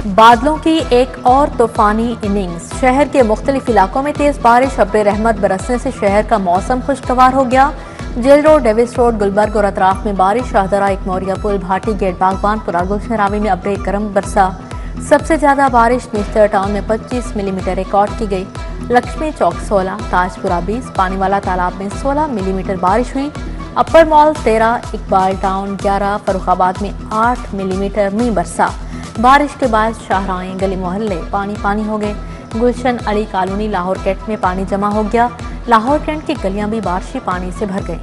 बादलों की एक और तूफानी इनिंग्स। शहर के मुख्तलिफ इलाकों में तेज बारिश, अब्र रहमत बरसने से शहर का मौसम खुशगवार हो गया। Jail Road, Davis Road, Gulberg और अतराफ में बारिश। शाहदरा, एक मौरिया पुल, भाटी गेट, बागबानपुरा, गुलशरावी में अब्र गर्म बरसा। सबसे ज्यादा बारिश निश्तर टाउन में 25 मिलीमीटर रिकॉर्ड की गई। लक्ष्मी चौक 16, ताजपुरा 20, पानीवाला तालाब में 16 मिलीमीटर बारिश हुई। अपर मॉल 13, इकबाल टाउन 11, फरुखाबाद में 8 मिलीमीटर मींह बरसा। बारिश के बाद शाहराएं, गली मोहल्ले पानी पानी हो गए। गुलशन अली कॉलोनी, लाहौर कैंट में पानी जमा हो गया। लाहौर कैंट की गलियां भी बारिशी पानी से भर गईं।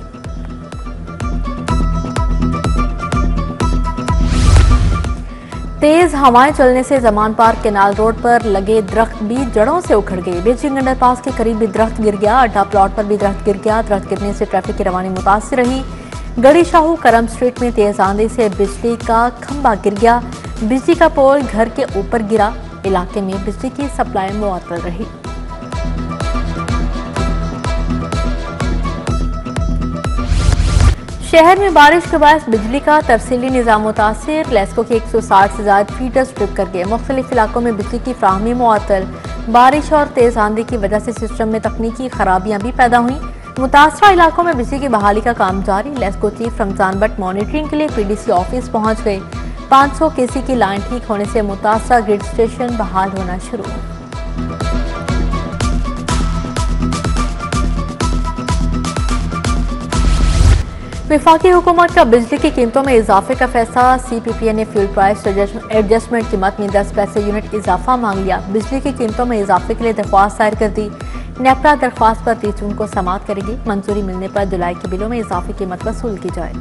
तेज हवाएं चलने से जमान पार्क केनाल रोड पर लगे दरख्त भी जड़ों से उखड़ गए। बीजिंग अंडरपास के करीब भी दरख्त गिर गया। अड्डा प्लॉट पर भी दरख्त गिर गया। दरख्त गिरने से ट्रैफिक की रवानी मुतासिर रही। गड़ी शाहू करम स्ट्रीट में तेज आंधी से बिजली का खंभा गिर गया। बिजली का पोल घर के ऊपर गिरा। इलाके में बिजली की सप्लाई मुअत्तल रही। शहर में बारिश के बाद बिजली का तरसीली निजाम मुतासिर। लेस्को के 160 से ज्यादा फीडर्स ट्रिप कर गए। मुख्तलिफ इलाकों में बिजली की फ्राहमी मुअत्तल। बारिश और तेज आंधी की वजह से सिस्टम में तकनीकी खराबियां भी पैदा हुई। मुतासरा इलाकों में बिजली की बहाली का काम जारी। लेस्को चीफ रमजान भट्ट मॉनिटरिंग के लिए पीडीसी ऑफिस पहुंच गए। 500 केसी की लाइन ठीक होने से मुतासरा ग्रिड स्टेशन बहाल होना शुरू। वफाकी हुकूमत का बिजली की कीमतों में इजाफे का फैसला। CPPA ने फ्यूल प्राइस एडजस्टमेंट कीमत में 10 पैसे यूनिट इजाफा मांग लिया। बिजली की कीमतों में इजाफे के लिए दरख्वास्त दायर कर दी। नेपरा दरख्वास्त पर 30 जून को समाअत करेगी। मंजूरी मिलने पर जुलाई के बिलों में इजाफी कीमत वसूल की जाए।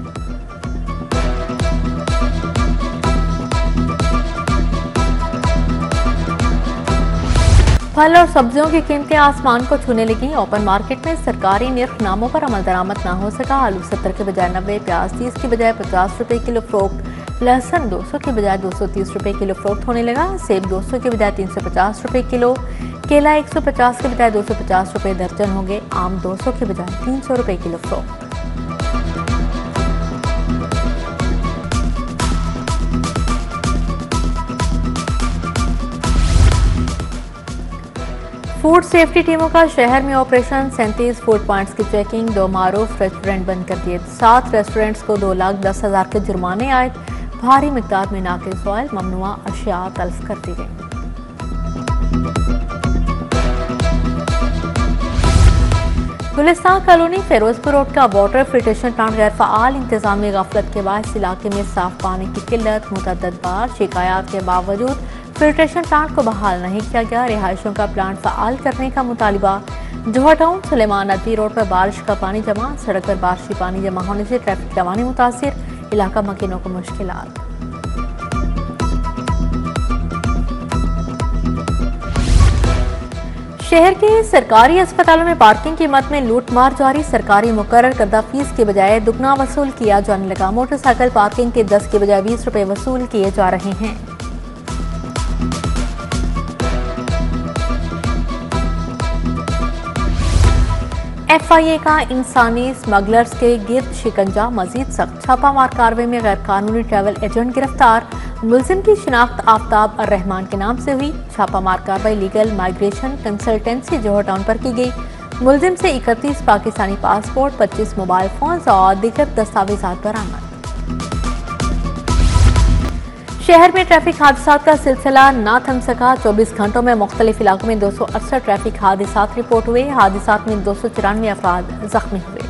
फल और सब्जियों की कीमतें आसमान को छूने लगी। ओपन मार्केट में सरकारी निर्खनामों पर अमल दरामद न हो सका। आलू 70 के बजाय 90, प्याज 30 की बजाय 50 रुपए किलो फरोख्त, लहसुन 200 के बजाय 230 रुपए किलो फरोख्त होने लगा। सेब 200 के बजाय 350 रुपए किलो, केला 150 के बजाय 250 रुपए दर्जन होंगे। आम 200 के बजाय 300 रुपए किलो फरोख्त। फूड सेफ्टी टीमों का शहर में ऑपरेशन। 37 फूड पॉइंट्स की चेकिंग। 2 मारूफ रेस्टोरेंट बंद कर दिए। 7 रेस्टोरेंट्स को 2,10,000 के जुर्माने आए। भारी मिकदार में नाकिस ऑयल, ममनुआ अशिया तल्फ कर दी गई। गुलिस्तान कॉलोनी फिरोजपुर रोड का वाटर फिल्ट्रेशन प्लांट गैर फ़ाल। इंतजामी गफलत के बाद इलाके में साफ पानी की किल्लत। मुतअद्दिद बार शिकायत के बावजूद फिल्ट्रेशन प्लांट को बहाल नहीं किया गया। रिहायशों का प्लांट फ़ाल करने का मुतालिबा। जोहर टाउन सुलेमान नदी रोड पर बारिश का पानी जमा। सड़क पर बारिशी पानी जमा होने से ट्रैफिक रवानी मुतासिर। इलाका मकीनों को मुश्किलात। शहर के सरकारी अस्पतालों में पार्किंग कीमत में लूटमार जारी। सरकारी मुकर्रर करदा फीस के बजाय दुगना वसूल किया जाने लगा। मोटरसाइकिल पार्किंग के 10 के बजाय 20 रुपए वसूल किए जा रहे हैं। FIA का इंसानी स्मगलर्स के गिर्द शिकंजा मजीद सख्त। छापामार कार्रवाई में गैर कानूनी ट्रैवल एजेंट गिरफ्तार। मुलजिम की शिनाख्त आफ्ताब और रहमान के नाम से हुई। छापामार कार्रवाई लीगल माइग्रेशन कंसल्टेंसी जोहर टाउन पर की गई। मुलजिम से 31 पाकिस्तानी पासपोर्ट, 25 मोबाइल फोन और दीगर दस्तावेजात बरामद। शहर में ट्रैफिक हादसात का सिलसिला ना थम सका। 24 घंटों में मुख्तलिफ इलाकों में 268 ट्रैफिक हादसात रिपोर्ट हुए। हादसात में 294 अफराद जख्मी हुए।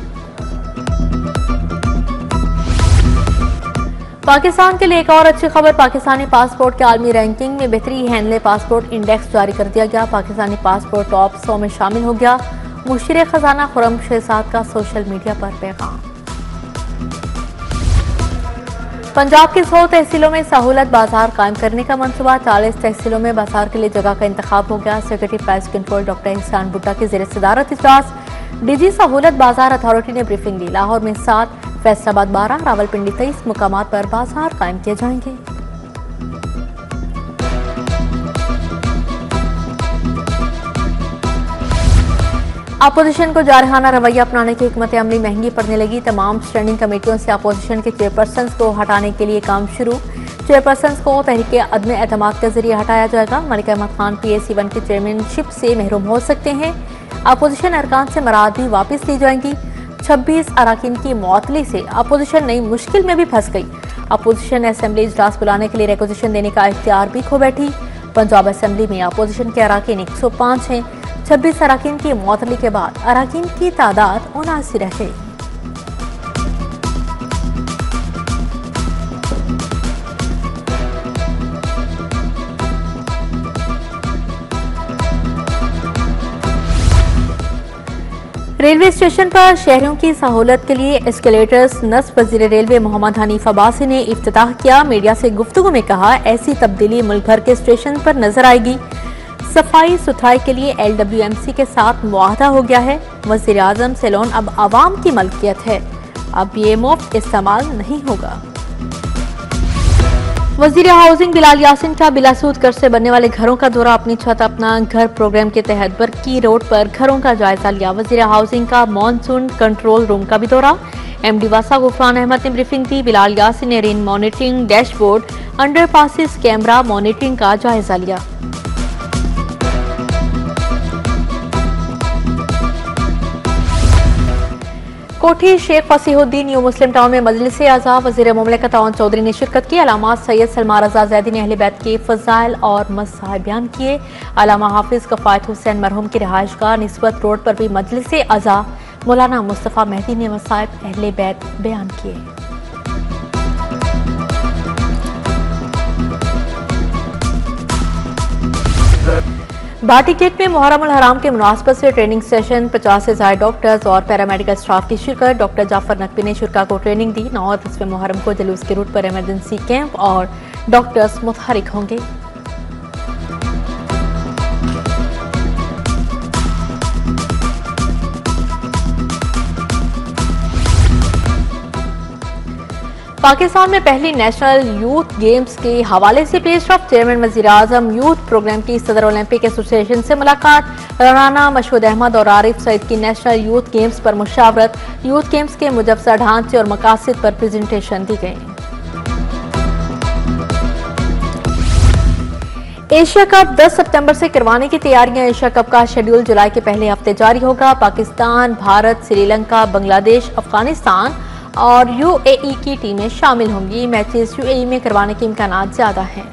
पाकिस्तान के लिए एक और अच्छी खबर। पाकिस्तानी पासपोर्ट के आलमी रैंकिंग में बेहतरी। हैंडले पासपोर्ट इंडेक्स जारी कर दिया गया। पाकिस्तानी पासपोर्ट टॉप 100 में शामिल हो गया। मुशीर खजाना खुर्रम शहजाद का सोशल मीडिया पर पैगाम। पंजाब की 100 तहसीलों में सहूलत बाजार कायम करने का मंसूबा। 40 तहसीलों में बाजार के लिए जगह का इंतखाब हो गया। सेक्रेटरी प्राइस कंट्रोल डॉक्टर एहसान भुट्टा की ज़ेर सदारत इजलास। डीजी सहूलत बाजार अथॉरिटी ने ब्रीफिंग ली। लाहौर में 7, फैसलाबाद 12, रावलपिंडी 23 मुकामात पर बाजार कायम किए जाएंगे। अपोजिशन को जारहाना रवैया अपनाने की हिकमत अमली महंगी पड़ने लगी। तमाम स्टैंडिंग कमेटियों से अपोजिशन के चेयरपर्सन को हटाने के लिए काम शुरू। चेयरपर्सन को तहरीक अदम एतमाद के जरिए हटाया जाएगा। मलिक अहमद खान PAC 1 की चेयरमैनशिप से महरूम हो सकते हैं। अपोजिशन अरकान से मराद भी वापस ली जाएंगी। 26 अरकान की मुअत्तली से अपोजिशन नई मुश्किल में भी फंस गई। अपोजिशन असेंबली इजलास बुलाने के लिए रिक्वेजिशन देने का इख्तियार भी खो बैठी। पंजाब असेंबली में अपोजिशन के अरकान 105 हैं। 26 अरकान की मुअत्तली के बाद अरकान की तादाद 79 रह गई। रेलवे स्टेशन पर शहरियों की सहूलत के लिए एस्केलेटर्स नस्ब वजीर रेलवे मोहम्मद हनीफ अब्बासी ने इफ्तिताह किया। मीडिया से गुफ्तगू में कहा, ऐसी तब्दीली मुल्क भर के स्टेशन पर नजर आएगी। सफाई सुथराई के लिए LWMC के साथ मुआहदा हो गया है। वजीर आजम सैलून अब आवाम की मलकियत है, अब ये मुफ्त इस्तेमाल नहीं होगा। वजीर हाउसिंग बिलाल यासिन का बिलासूद कर्ज से बनने वाले घरों का दौरा। अपनी छत अपना घर प्रोग्राम के तहत बरकी रोड पर घरों का जायजा लिया। वजीर हाउसिंग का मॉनसून कंट्रोल रूम का भी दौरा। MD वासा गुफरान अहमद ने ब्रीफिंग दी। बिलाल यासिन ने rain monitoring dashboard, underpasses camera monitoring का जायजा लिया। Kothi Sheikh Fasihuddin New Muslim Town में मजलिस आज़ा वज़ीर मुमलिकत अवन चौधरी ने शिरकत की। अलामा सैयद सलमा रजा जैदी ने अहले बैत के फजाइल और मसाइब बयान किए। अलामा हाफिज कफायत हुसैन मरहूम की रिहाइशगाह निस्बत रोड पर भी मजलिस आज़ा मौलाना मुस्तफ़ा मेहदी ने मसाइब अहले बैत बयान किए। भाटी गेट में मुहर्रम उल हराम के मुनासबत से ट्रेनिंग सेशन। 50 से ज्यादा डॉक्टर्स और पैरामेडिकल स्टाफ की शिरकत। डॉक्टर जाफर नकवी ने शुरा को ट्रेनिंग दी। 9 और 10वें मुहर्रम को जुलूस के रूट पर इमरजेंसी कैंप और डॉक्टर्स मुतहरिक होंगे। पाकिस्तान में पहली नेशनल यूथ गेम्स के हवाले से पेशरफ। चेयरमैन वजीर आजम यूथ प्रोग्राम की सदर ओलंपिक एसोसिएशन से मुलाकात। राना मशहूद अहमद और आरिफ सईद की नेशनल यूथ गेम्स पर मुशावरत। यूथ गेम्स के मुजफ्फर ढांचे और मकासद पर प्रेजेंटेशन दी गई। एशिया कप 10 सितंबर से करवाने की तैयारियां। एशिया कप का शेड्यूल जुलाई के पहले हफ्ते जारी होगा। पाकिस्तान, भारत, श्रीलंका, बांग्लादेश, अफगानिस्तान और UAE की टीमें शामिल होंगी। मैचेस UAE में करवाने के इम्कानात ज्यादा हैं।